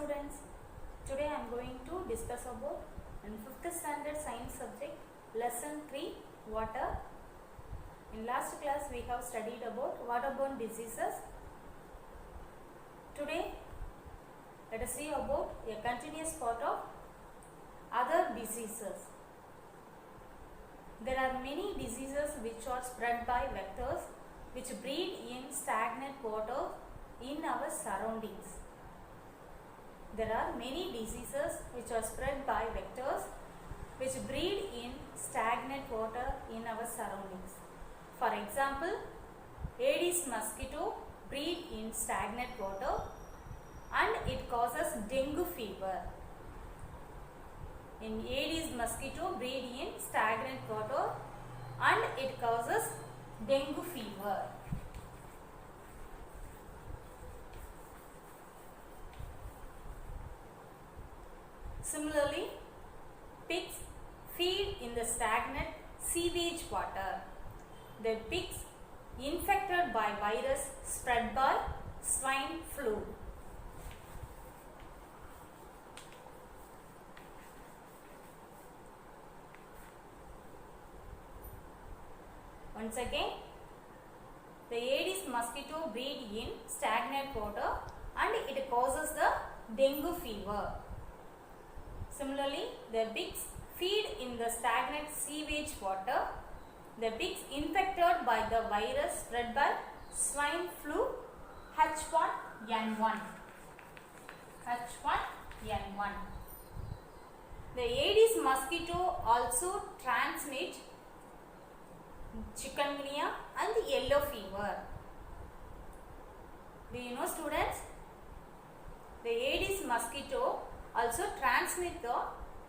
students, today I am going to discuss about in 5th standard science subject lesson 3 water. In last class we have studied about waterborne diseases. Today let us see about a continuous part of other diseases. There are many diseases which are spread by vectors which breed in stagnant water in our surroundings. There are many diseases which are spread by vectors which breed in stagnant water in our surroundings. For example, Aedes mosquito breed in stagnant water and it causes dengue fever. In Aedes mosquito breed in stagnant water and it causes dengue fever. Similarly, pigs feed in the stagnant sewage water. The pigs infected by virus spread by swine flu. Once again, the Aedes mosquito breed in stagnant water and it causes the dengue fever. Similarly, the pigs feed in the stagnant sewage water. The pigs infected by the virus spread by swine flu H1N1. H1N1. The Aedes mosquito also transmit chikungunya and yellow fever. Do you know, students? The Aedes mosquito also transmit the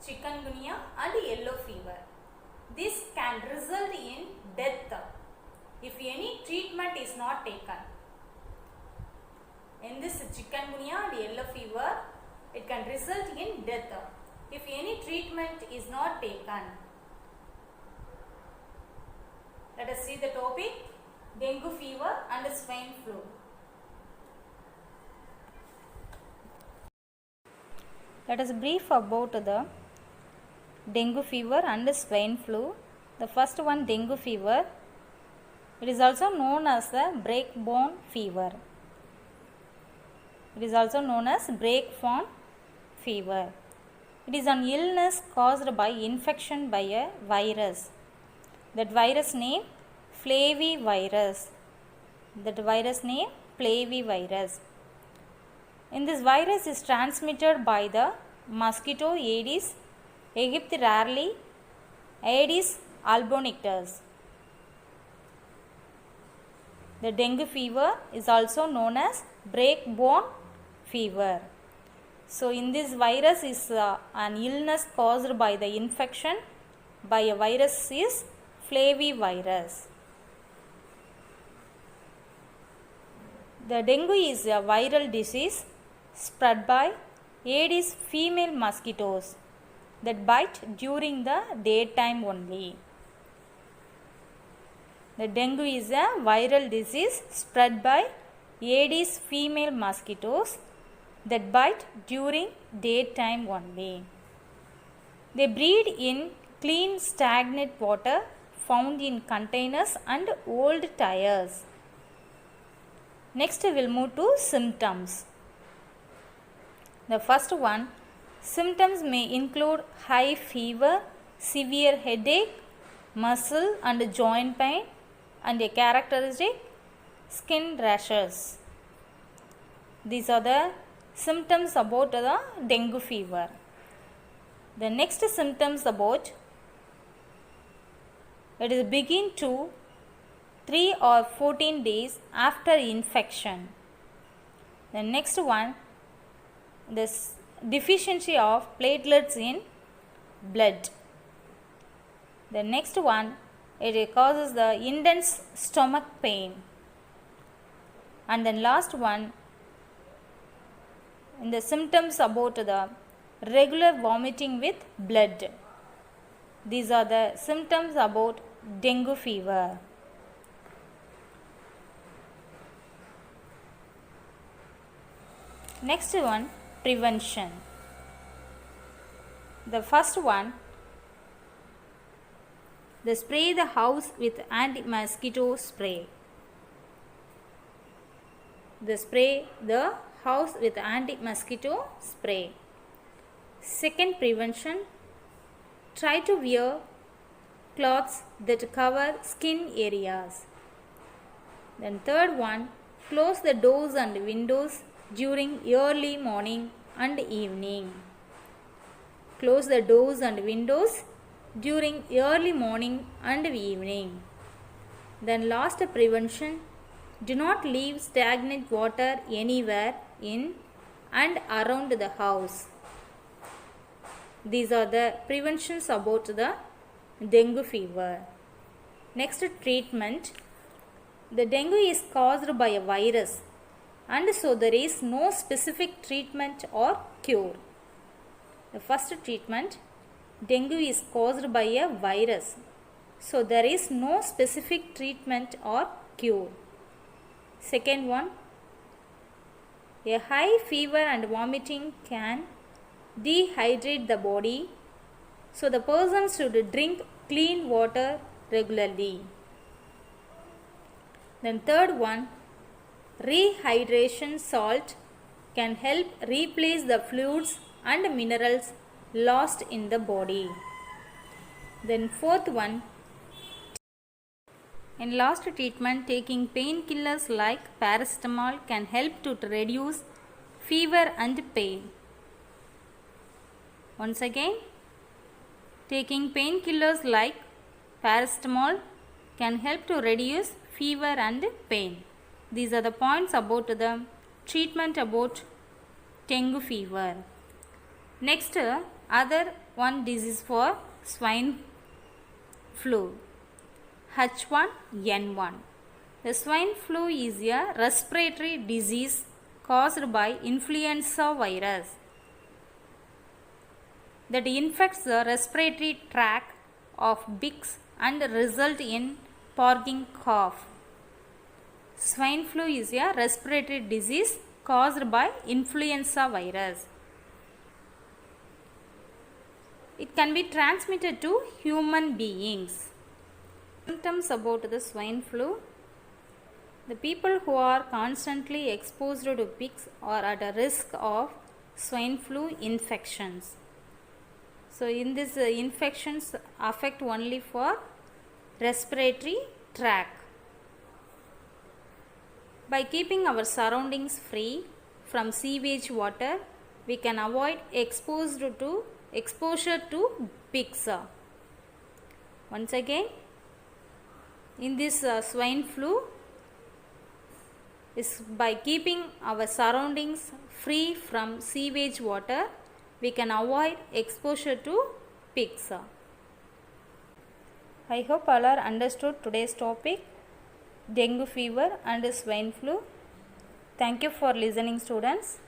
chikungunya and yellow fever. This can result in death if any treatment is not taken. In this chikungunya and yellow fever, it can result in death if any treatment is not taken. Let us see the topic: dengue fever and swine flu. Let us brief about the dengue fever and swine flu. The first one, dengue fever. It is also known as the break-bone fever. It is also known as break-bone fever. It is an illness caused by infection by a virus. That virus name flavivirus. That virus name flavivirus. In this virus is transmitted by the mosquito Aedes aegypti, rarely Aedes albopictus. The dengue fever is also known as break-bone fever. So, in this virus is an illness caused by the infection by a virus is flavivirus. The dengue is a viral disease spread by Aedes female mosquitoes that bite during the daytime only. The dengue is a viral disease spread by Aedes female mosquitoes that bite during daytime only. They breed in clean stagnant water found in containers and old tires. Next we will move to symptoms. The first one, symptoms may include high fever, severe headache, muscle and joint pain and a characteristic skin rashes. These are the symptoms about the dengue fever. The next symptoms about it is begin to 3 or 14 days after infection. The next one, this deficiency of platelets in blood. The next one, it causes the intense stomach pain. And then last one, the symptoms about the regular vomiting with blood. These are the symptoms about dengue fever. Next one, prevention. The first one, they spray the house with anti-mosquito spray. They spray the house with anti-mosquito spray. Second prevention, try to wear cloths that cover skin areas. Then third one, close the doors and windows during early morning and evening. Close the doors and windows during early morning and evening. Then last prevention, do not leave stagnant water anywhere in and around the house. These are the preventions about the dengue fever. Next treatment, the dengue is caused by a virus and so there is no specific treatment or cure. The first treatment, dengue is caused by a virus, so there is no specific treatment or cure. Second one, a high fever and vomiting can dehydrate the body, so the person should drink clean water regularly. Then third one, rehydration salt can help replace the fluids and minerals lost in the body. Then fourth one, in last treatment, taking painkillers like paracetamol can help to reduce fever and pain. Once again, taking painkillers like paracetamol can help to reduce fever and pain. These are the points about the treatment about dengue fever. Next, other one disease for swine flu, H1N1. The swine flu is a respiratory disease caused by influenza virus that infects the respiratory tract of pigs and result in barking cough. Swine flu is a respiratory disease caused by influenza virus. It can be transmitted to human beings. Symptoms about the swine flu. The people who are constantly exposed to pigs are at a risk of swine flu infections. So in this infections affect only for respiratory tract. By keeping our surroundings free from sewage water, we can avoid exposure to pigs. Once again, in this swine flu, is by keeping our surroundings free from sewage water, we can avoid exposure to pigs. I hope all are understood today's topic, dengue fever and swine flu. Thank you for listening, students.